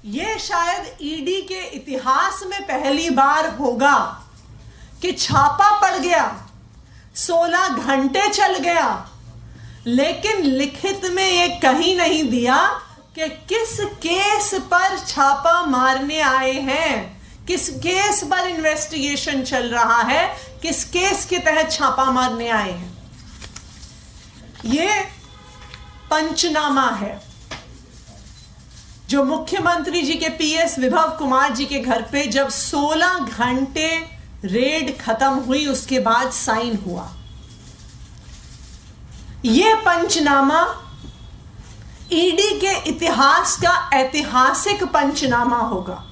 ये शायद ईडी के इतिहास में पहली बार होगा कि छापा पड़ गया, 16 घंटे चल गया, लेकिन लिखित में ये कहीं नहीं दिया कि किस केस पर छापा मारने आए हैं, किस केस पर इन्वेस्टिगेशन चल रहा है, किस केस के तहत छापा मारने आए हैं। ये पंचनामा है जो मुख्यमंत्री जी के पीएस विभव कुमार जी के घर पे जब 16 घंटे रेड खत्म हुई उसके बाद साइन हुआ। यह पंचनामा ईडी के इतिहास का ऐतिहासिक पंचनामा होगा,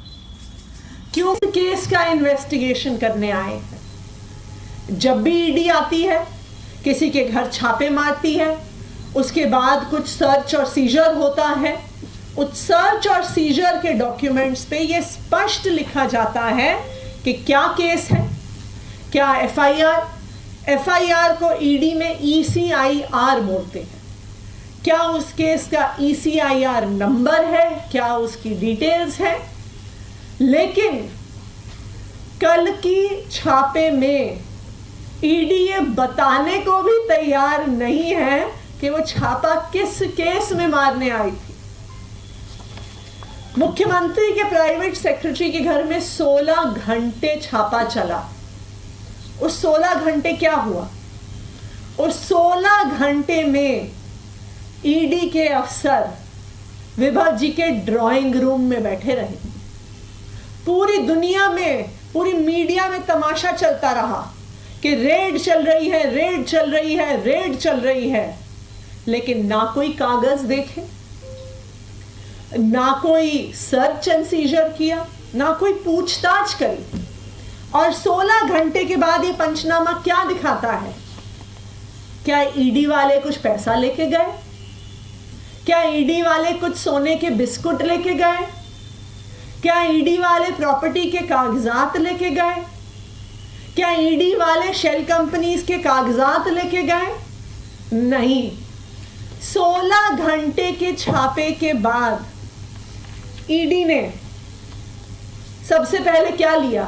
क्यों केस का इन्वेस्टिगेशन करने आए हैं। जब भी ईडी आती है, किसी के घर छापे मारती है, उसके बाद कुछ सर्च और सीजर होता है। उस सर्च और सीजर के डॉक्यूमेंट्स पे यह स्पष्ट लिखा जाता है कि क्या केस है, क्या एफआईआर को ईडी में ECIR बोलते हैं, क्या उस केस का ECIR नंबर है, क्या उसकी डिटेल्स है। लेकिन कल की छापे में ईडी ये बताने को भी तैयार नहीं है कि वो छापा किस केस में मारने आई थी। मुख्यमंत्री के प्राइवेट सेक्रेटरी के घर में 16 घंटे छापा चला। उस 16 घंटे क्या हुआ? उस 16 घंटे में ईडी के अफसर विभव जी के ड्राइंग रूम में बैठे रहे। पूरी दुनिया में, पूरी मीडिया में तमाशा चलता रहा कि रेड चल रही है, रेड चल रही है, रेड चल रही है, लेकिन ना कोई कागज देखे, ना कोई सर्च एंड सीजर किया, ना कोई पूछताछ करी। और 16 घंटे के बाद ये पंचनामा क्या दिखाता है? क्या ईडी वाले कुछ पैसा लेके गए? क्या ईडी वाले कुछ सोने के बिस्कुट लेके गए? क्या ईडी वाले प्रॉपर्टी के कागजात लेके गए? क्या ईडी वाले शेल कंपनीज के कागजात लेके गए? नहीं। 16 घंटे के छापे के बाद ईडी ने सबसे पहले क्या लिया?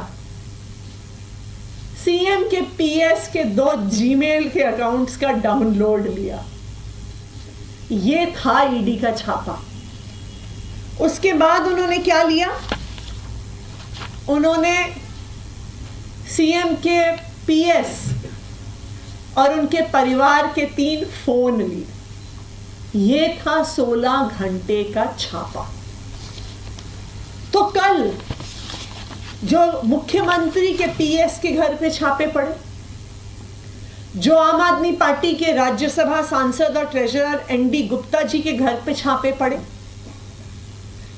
सीएम के पीएस के 2 जीमेल के अकाउंट्स का डाउनलोड लिया। यह था ईडी का छापा। उसके बाद उन्होंने क्या लिया? उन्होंने सीएम के पीएस और उनके परिवार के 3 फोन लिए। यह था 16 घंटे का छापा। तो कल जो मुख्यमंत्री के पीएस के घर पे छापे पड़े, जो आम आदमी पार्टी के राज्यसभा सांसद और ट्रेजरर एनडी गुप्ता जी के घर पे छापे पड़े,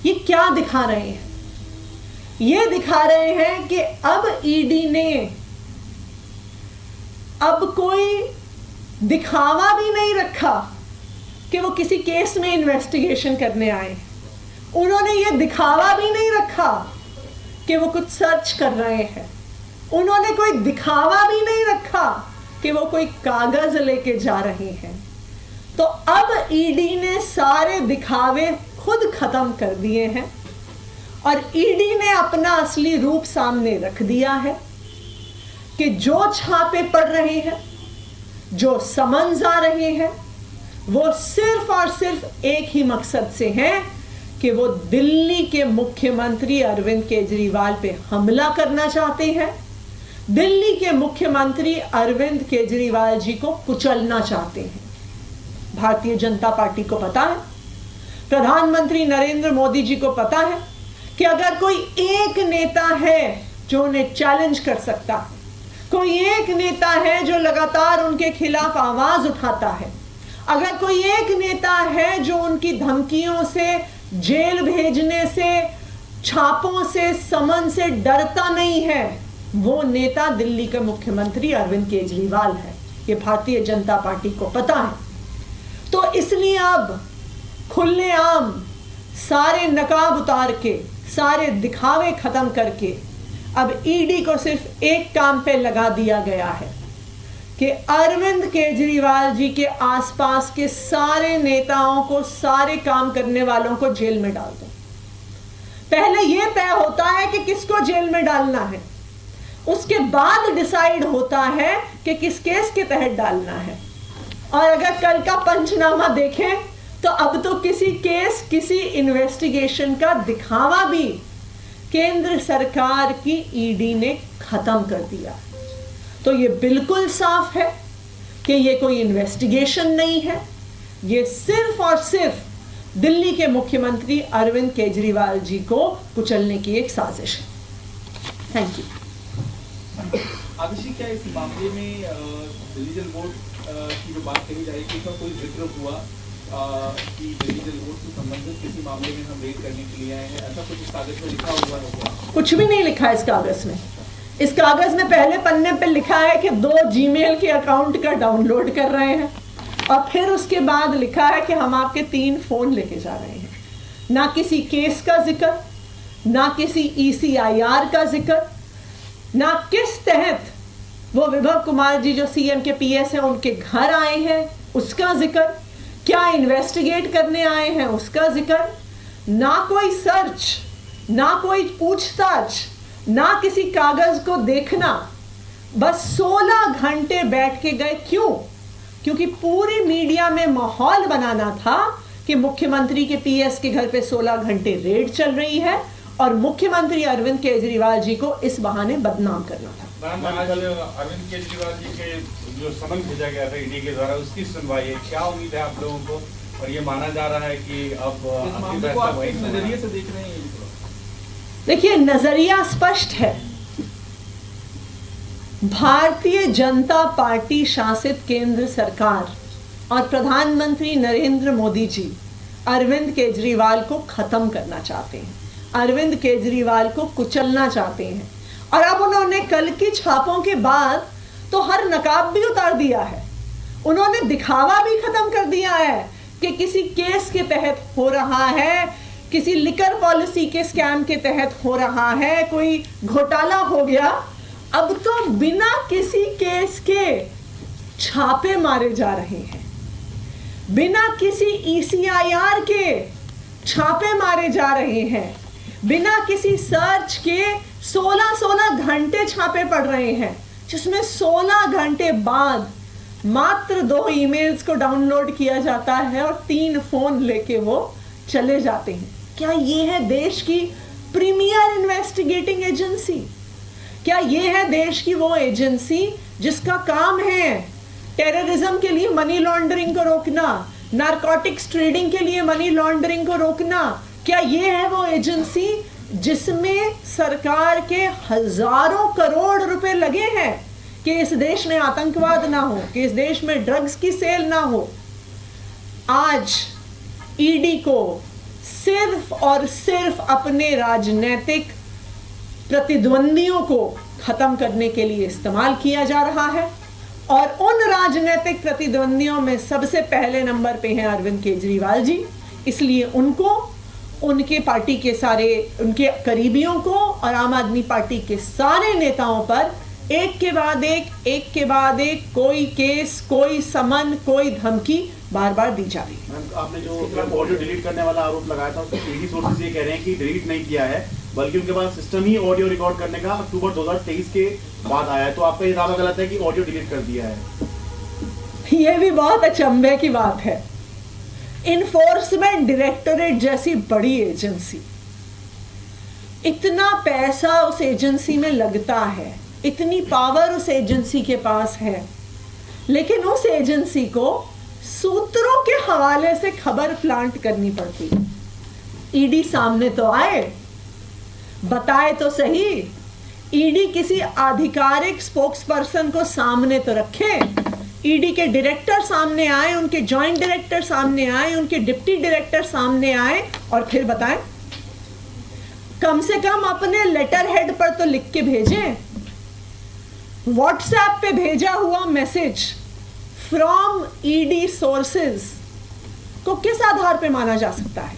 ये क्या दिखा रहे हैं? ये दिखा रहे हैं कि अब ईडी ने अब कोई दिखावा भी नहीं रखा कि वो किसी केस में इन्वेस्टिगेशन करने आए। उन्होंने ये दिखावा भी नहीं रखा कि वो कुछ सर्च कर रहे हैं। उन्होंने कोई दिखावा भी नहीं रखा कि वो कोई कागज लेके जा रहे हैं। तो अब ईडी ने सारे दिखावे खुद खत्म कर दिए हैं और ईडी ने अपना असली रूप सामने रख दिया है कि जो छापे पड़ रहे हैं, जो समन्स आ रहे हैं, वो सिर्फ और सिर्फ एक ही मकसद से हैं कि वो दिल्ली के मुख्यमंत्री अरविंद केजरीवाल पे हमला करना चाहते हैं, दिल्ली के मुख्यमंत्री अरविंद केजरीवाल जी को कुचलना चाहते हैं। भारतीय जनता पार्टी को पता है, प्रधानमंत्री नरेंद्र मोदी जी को पता है कि अगर कोई एक नेता है जो उन्हें चैलेंज कर सकता, कोई एक नेता है जो लगातार उनके खिलाफ आवाज उठाता है, अगर कोई एक नेता है जो उनकी धमकियों से, जेल भेजने से, छापों से, समन से डरता नहीं है, वो नेता दिल्ली के मुख्यमंत्री अरविंद केजरीवाल है। ये भारतीय जनता पार्टी को पता है। तो इसलिए अब खुलेआम सारे नकाब उतार के, सारे दिखावे खत्म करके अब ईडी को सिर्फ एक काम पे लगा दिया गया है कि अरविंद केजरीवाल जी के आसपास के सारे नेताओं को, सारे काम करने वालों को जेल में डाल दो। पहले यह तय होता है कि किसको जेल में डालना है, उसके बाद डिसाइड होता है कि किस केस के तहत डालना है। और अगर कल का पंचनामा देखें तो अब तो किसी केस, किसी इन्वेस्टिगेशन का दिखावा भी केंद्र सरकार की ईडी ने खत्म कर दिया। तो ये बिल्कुल साफ है कि ये कोई इन्वेस्टिगेशन नहीं है, ये सिर्फ और सिर्फ दिल्ली के मुख्यमंत्री अरविंद केजरीवाल जी को कुचलने की एक साजिश है। Thank you. आदिशी, क्या इस मामले में दिल्ली जल बोर्ड की जो बात कही जा रही है, इसका कोई जिक्र हुआ कि दिल्ली जल बोर्ड से संबंधित किसी मामले में हम रेड करने के लिए आए हैं, ऐसा कुछ इस कागज में लिखा हुआ है क्या? कुछ भी नहीं लिखा इस कागज में। इस कागज में पहले पन्ने पे लिखा है कि 2 जीमेल के अकाउंट का डाउनलोड कर रहे हैं, और फिर उसके बाद लिखा है कि हम आपके 3 फोन लेके जा रहे हैं। ना किसी केस का जिक्र, ना किसी ECIR का जिक्र, ना किस तहत वो विभव कुमार जी जो CM के PS हैं उनके घर आए हैं उसका जिक्र, क्या इन्वेस्टिगेट करने आए हैं उसका जिक्र, ना कोई सर्च, ना कोई पूछताछ, ना किसी कागज को देखना। बस 16 घंटे बैठ के गए। क्यों? क्योंकि पूरी मीडिया में माहौल बनाना था कि मुख्यमंत्री के PS के घर पे 16 घंटे रेड चल रही है और मुख्यमंत्री अरविंद केजरीवाल जी को इस बहाने बदनाम करना था। अरविंद केजरीवाल जी के जो समन भेजा गया था ईडी के द्वारा, उसकी सुनवाई है, क्या उम्मीद है आप लोगों को? और ये माना जा रहा है कि अब नजरिए से देख रहे हैं? देखिए, नजरिया स्पष्ट है। भारतीय जनता पार्टी शासित केंद्र सरकार और प्रधानमंत्री नरेंद्र मोदी जी अरविंद केजरीवाल को खत्म करना चाहते हैं, अरविंद केजरीवाल को कुचलना चाहते हैं। और अब उन्होंने कल की छापों के बाद तो हर नकाब भी उतार दिया है। उन्होंने दिखावा भी खत्म कर दिया है कि किसी केस के तहत हो रहा है, किसी लिकर पॉलिसी के स्कैम के तहत हो रहा है, कोई घोटाला हो गया। अब तो बिना किसी केस के छापे मारे जा रहे हैं, बिना किसी ECIR के छापे मारे जा रहे हैं, बिना किसी सर्च के 16 घंटे छापे पड़ रहे हैं, जिसमें 16 घंटे बाद मात्र 2 ईमेल्स को डाउनलोड किया जाता है और 3 फोन लेके वो चले जाते हैं। क्या ये है देश की प्रीमियर इन्वेस्टिगेटिंग एजेंसी? क्या ये है देश की वो एजेंसी जिसका काम है टेररिज्म के लिए मनी लॉन्ड्रिंग को रोकना, नारकोटिक्स ट्रेडिंग के लिए मनी लॉन्ड्रिंग को रोकना? क्या ये है वो एजेंसी जिसमें सरकार के हजारों करोड़ रुपए लगे हैं कि इस देश में आतंकवाद ना हो, कि इस देश में ड्रग्स की सेल ना हो? आज ईडी को सिर्फ और सिर्फ अपने राजनीतिक प्रतिद्वंदियों को खत्म करने के लिए इस्तेमाल किया जा रहा है, और उन राजनीतिक प्रतिद्वंदियों में सबसे पहले नंबर पे हैं अरविंद केजरीवाल जी। इसलिए उनको, उनके पार्टी के सारे, उनके करीबियों को और आम आदमी पार्टी के सारे नेताओं पर एक के बाद एक कोई केस, कोई समन, कोई धमकी बार बार दी जा रही है। मैम, आपने जो ऑडियो डिलीट करने वाला आरोप लगाया था, उसमें ईडी सोर्सेज ये कह रहे हैं कि डिलीट नहीं किया है, बल्कि उनके पास सिस्टम ही ऑडियो रिकॉर्ड करने का अक्टूबर 2023 के बाद आया है। तो आपका ये दावा गलत है कि ऑडियो डिलीट कर दिया है? ये भी बहुत अचंभे की बात है। इन्फोर्समेंट डायरेक्टोरेट जैसी बड़ी एजेंसी, इतना पैसा उस एजेंसी में लगता है, इतनी पावर उस एजेंसी के पास है, लेकिन उस एजेंसी को सूत्रों के हवाले से खबर प्लांट करनी पड़ती है। ईडी सामने तो आए, बताए तो सही, ईडी किसी आधिकारिक स्पोक्स पर्सन को सामने तो रखे, ईडी के डायरेक्टर सामने आए, उनके जॉइंट डायरेक्टर सामने आए, उनके डिप्टी डायरेक्टर सामने आए और फिर बताएं। कम से कम अपने लेटर हेड पर तो लिख के भेजें। व्हाट्सएप पे भेजा हुआ मैसेज फ्रॉम ईडी सोर्सेज को किस आधार पे माना जा सकता है?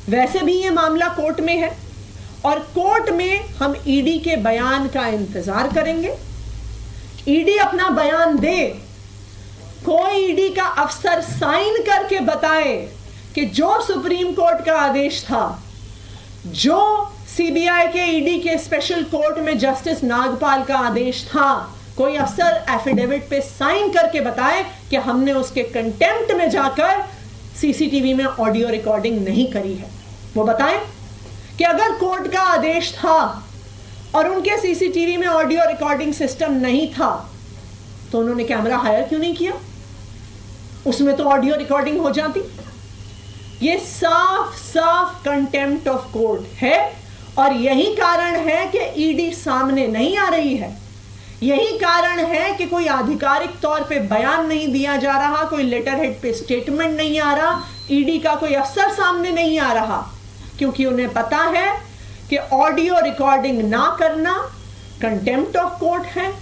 वैसे भी ये मामला कोर्ट में है और कोर्ट में हम ईडी के बयान का इंतजार करेंगे। ईडी अपना बयान दे, कोई ईडी का अफसर साइन करके बताए कि जो सुप्रीम कोर्ट का आदेश था जो सीबीआई के ईडी के स्पेशल कोर्ट में जस्टिस नागपाल का आदेश था, कोई अफसर एफिडेविट पे साइन करके बताए कि हमने उसके कंटेम्प्ट में जाकर सीसीटीवी में ऑडियो रिकॉर्डिंग नहीं करी है। वो बताएं कि अगर कोर्ट का आदेश था और उनके सीसीटीवी में ऑडियो रिकॉर्डिंग सिस्टम नहीं था तो उन्होंने कैमरा हायर क्यों नहीं किया? उसमें तो ऑडियो रिकॉर्डिंग हो जाती। ये साफ साफ कंटेम्प्ट ऑफ कोर्ट है और यही कारण है कि ईडी सामने नहीं आ रही है। यही कारण है कि कोई आधिकारिक तौर पे बयान नहीं दिया जा रहा, कोई लेटर हेड पे स्टेटमेंट नहीं आ रहा, ईडी का कोई अफसर सामने नहीं आ रहा, क्योंकि उन्हें पता है कि ऑडियो रिकॉर्डिंग ना करना कंटेम्प्ट ऑफ कोर्ट है,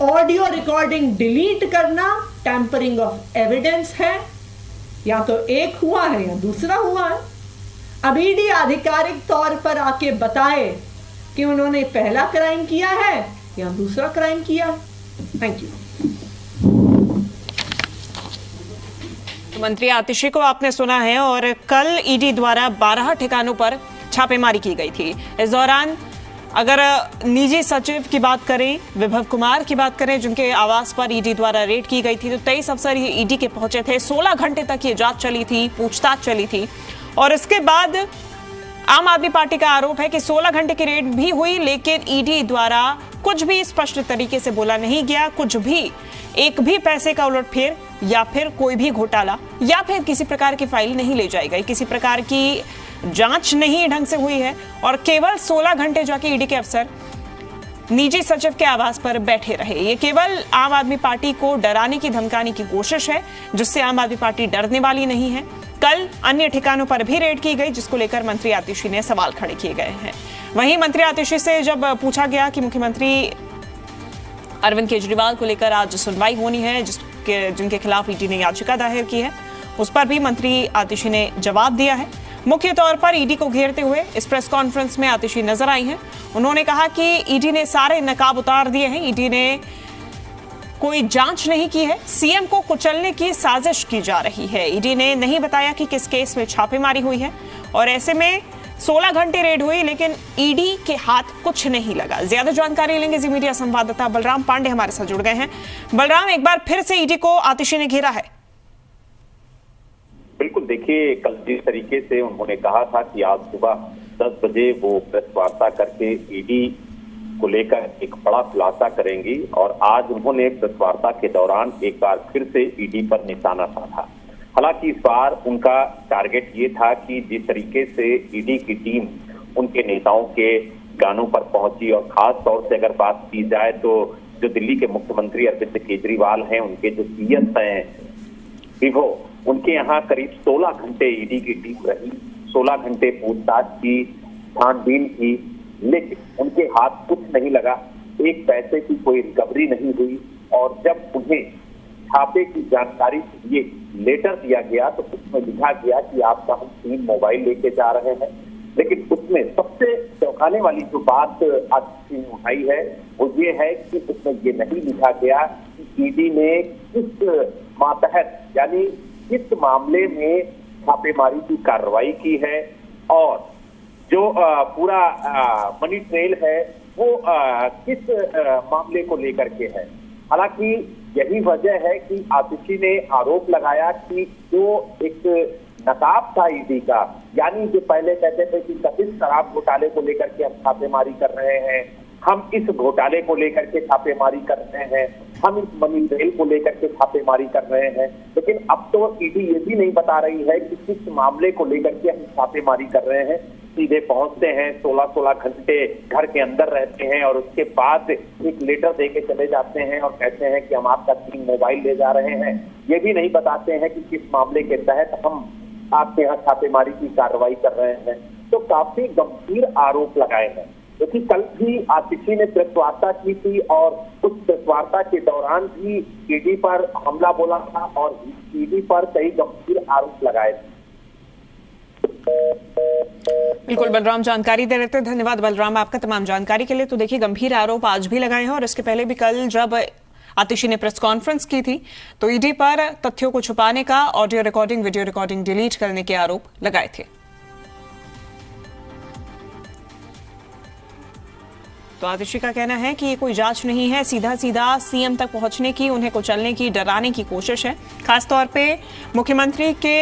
ऑडियो रिकॉर्डिंग डिलीट करना टैंपरिंग ऑफ एविडेंस है। या तो एक हुआ है या दूसरा हुआ है। अब ईडी आधिकारिक तौर पर आके बताए कि उन्होंने पहला क्राइम किया है या दूसरा क्राइम किया है। Thank you. मंत्री आतिशी को आपने सुना है और कल ईडी द्वारा 12 ठिकानों पर छापेमारी की गई थी। इस दौरान अगर निजी सचिव की बात करें, विभव कुमार की बात करें, जिनके आवास पर ईडी द्वारा रेड की गई थी, तो 23 अफसर ये ईडी के पहुंचे थे। 16 घंटे तक ये जांच चली थी, पूछताछ चली थी और इसके बाद आम आदमी पार्टी का आरोप है कि 16 घंटे की रेड भी हुई लेकिन ईडी द्वारा कुछ भी स्पष्ट तरीके से बोला नहीं गया, कुछ भी एक भी पैसे का उलटफेर या फिर कोई भी घोटाला या फिर किसी प्रकार की फाइल नहीं ले जाई गई, किसी प्रकार की जांच नहीं ढंग से हुई है और केवल 16 घंटे जाके ईडी के अफसर निजी सचिव के आवास पर बैठे रहे। ये केवल आम आदमी पार्टी को डराने की धमकाने की कोशिश है, जिससे आम आदमी पार्टी डरने वाली नहीं है। कल अन्य ठिकानों पर भी रेड की गई, जिसको लेकर मंत्री आतिशी ने सवाल खड़े किए गए हैं। वहीं मंत्री आतिशी से जब पूछा गया कि मुख्यमंत्री अरविंद केजरीवाल को लेकर आज सुनवाई होनी है, जिनके खिलाफ ईडी ने याचिका दायर की है, उस पर भी मंत्री आतिशी ने जवाब दिया है। मुख्य तौर पर ईडी को घेरते हुए इस प्रेस कॉन्फ्रेंस में आतिशी नजर आई हैं। उन्होंने कहा कि ईडी ने सारे नकाब उतार दिए हैं, ईडी ने कोई जांच नहीं की है, सीएम को कुचलने की साजिश की जा रही है। ईडी ने नहीं बताया कि किस केस में छापेमारी हुई है और ऐसे में 16 घंटे रेड हुई लेकिन ईडी के हाथ कुछ नहीं लगा। ज्यादा जानकारी लेंगे जी मीडिया संवाददाता बलराम पांडे हमारे साथ जुड़ गए हैं। बलराम, एक बार फिर से ईडी को आतिशी ने घेरा है। बिल्कुल, देखिए कल जिस तरीके से उन्होंने कहा था कि आज सुबह 10 बजे वो प्रेस वार्ता करके ईडी को लेकर एक बड़ा खुलासा करेंगी और आज उन्होंने प्रेस वार्ता के दौरान एक बार फिर से ईडी पर निशाना साधा। हालांकि इस बार उनका टारगेट ये था कि जिस तरीके से ईडी की टीम उनके नेताओं के गानों पर पहुंची और खास तौर से अगर बात की जाए तो जो दिल्ली के मुख्यमंत्री अरविंद केजरीवाल हैं, उनके जो सीएस हैं विभो, उनके यहाँ करीब 16 घंटे ईडी की टीम रही, 16 घंटे पूछताछ की, छानबीन की, लेकिन उनके हाथ कुछ नहीं लगा, एक पैसे की कोई रिकवरी नहीं हुई। और जब उन्हें छापे की जानकारी के लिए लेटर दिया गया तो उसमें लिखा गया कि आपका हम 3 मोबाइल लेके जा रहे हैं, लेकिन उसमें सबसे चौंकाने वाली जो बात आज उठाई है वो ये है कि उसमें ये नहीं लिखा गया कि ईडी ने किस मातहत यानी किस मामले में छापेमारी की कार्रवाई की है और जो पूरा मनी ट्रेल है वो किस मामले को लेकर के है। हालांकि यही वजह है कि आतिशी ने आरोप लगाया कि जो एक नकाब था ईडी का, यानी जो पहले कहते थे कि कथित शराब घोटाले को लेकर के हम छापेमारी कर रहे हैं, हम इस घोटाले को लेकर के छापेमारी कर रहे हैं, हम इस मनी ट्रेल को लेकर के छापेमारी कर रहे हैं, लेकिन अब तो ईडी ये भी नहीं बता रही है कि किस मामले को लेकर के हम छापेमारी कर रहे हैं। सीधे पहुंचते हैं, 16 घंटे घर के अंदर रहते हैं और उसके बाद एक लेटर देके चले जाते हैं और कहते हैं कि हम आपका 3 मोबाइल ले जा रहे हैं। ये भी नहीं बताते हैं कि किस मामले के तहत हम आपके यहाँ छापेमारी की कार्रवाई कर रहे हैं। तो काफी गंभीर आरोप लगाए हैं, क्योंकि कल भी आतिशी ने प्रेस वार्ता की थी और उस प्रेस वार्ता के दौरान भी ईडी पर हमला बोला था और ईडी पर कई गंभीर आरोप लगाए थे। बिल्कुल बलराम जानकारी दे रहे थे, धन्यवाद बलराम आपका तमाम जानकारी के लिए। तो देखिए गंभीर आरोप आज भी लगाए हैं और इसके पहले भी कल जब आतिशी ने प्रेस कॉन्फ्रेंस की थी तो ईडी पर तथ्यों को छुपाने का, audio recording video recording delete करने के आरोप लगाए थे। तो आतिशी का कहना है कि ये कोई जांच नहीं है, सीधा सीधा सीएम तक पहुंचने की, उन्हें कुचलने की, डराने की कोशिश है। खासतौर पे मुख्यमंत्री के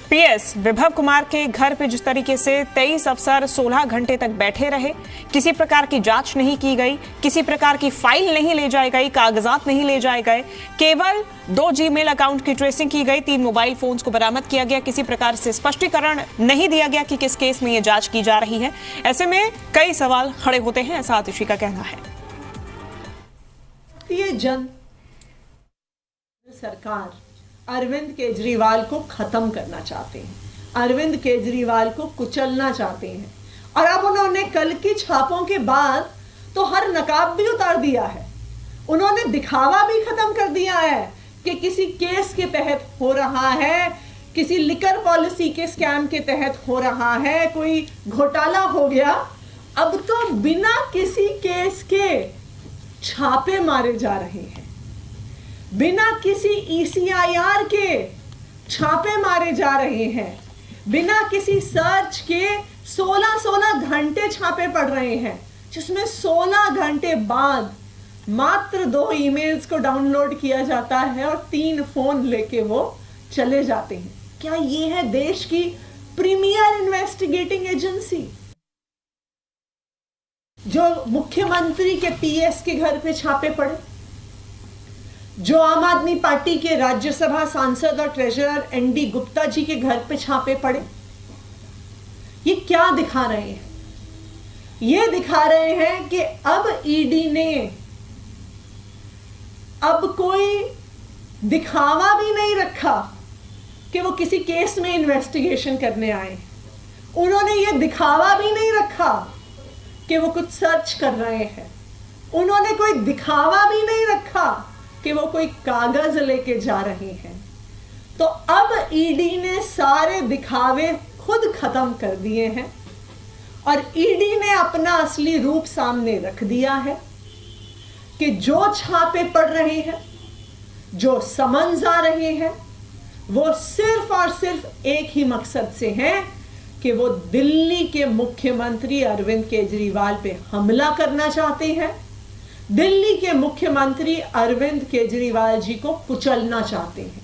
पीएस विभव कुमार के घर पे जिस तरीके से 23 अफसर 16 घंटे तक बैठे रहे, किसी प्रकार की जांच नहीं की गई, किसी प्रकार की फाइल नहीं ले जाई गई, कागजात नहीं ले जाए गए, केवल 2 जीमेल अकाउंट की ट्रेसिंग की गई, 3 मोबाइल फोन्स को बरामद किया गया, किसी प्रकार से स्पष्टीकरण नहीं दिया गया कि किस केस में यह जांच की जा रही है। ऐसे में कई सवाल खड़े होते हैं, ऐसा आतिशी का कहना है। ये जन सरकार अरविंद केजरीवाल को खत्म करना चाहते हैं, अरविंद केजरीवाल को कुचलना चाहते हैं। और अब उन्होंने कल की छापों के बाद तो हर नकाब भी उतार दिया है, उन्होंने दिखावा भी खत्म कर दिया है कि किसी केस के तहत हो रहा है, किसी लिकर पॉलिसी के स्कैम के तहत हो रहा है, कोई घोटाला हो गया। अब तो बिना किसी केस के छापे मारे जा रहे हैं, बिना किसी ECIR के छापे मारे जा रहे हैं, बिना किसी सर्च के 16 घंटे छापे पड़ रहे हैं, जिसमें 16 घंटे बाद मात्र 2 ईमेल्स को डाउनलोड किया जाता है और 3 फोन लेके वो चले जाते हैं। क्या ये है देश की प्रीमियर इन्वेस्टिगेटिंग एजेंसी? जो मुख्यमंत्री के पीएस के घर पे छापे पड़े, जो आम आदमी पार्टी के राज्यसभा सांसद और ट्रेजरर ND गुप्ता जी के घर पे छापे पड़े, ये क्या दिखा रहे हैं? ये दिखा रहे हैं कि अब ईडी ने अब कोई दिखावा भी नहीं रखा कि वो किसी केस में इन्वेस्टिगेशन करने आए, उन्होंने ये दिखावा भी नहीं रखा कि वो कुछ सर्च कर रहे हैं, उन्होंने कोई दिखावा भी नहीं रखा कि वो कोई कागज लेके जा रहे हैं। तो अब ईडी ने सारे दिखावे खुद खत्म कर दिए हैं और ईडी ने अपना असली रूप सामने रख दिया है कि जो छापे पड़ रहे हैं, जो समन्स आ रहे हैं, वो सिर्फ और सिर्फ एक ही मकसद से हैं कि वो दिल्ली के मुख्यमंत्री अरविंद केजरीवाल पे हमला करना चाहते हैं, दिल्ली के मुख्यमंत्री अरविंद केजरीवाल जी को कुचलना चाहते हैं।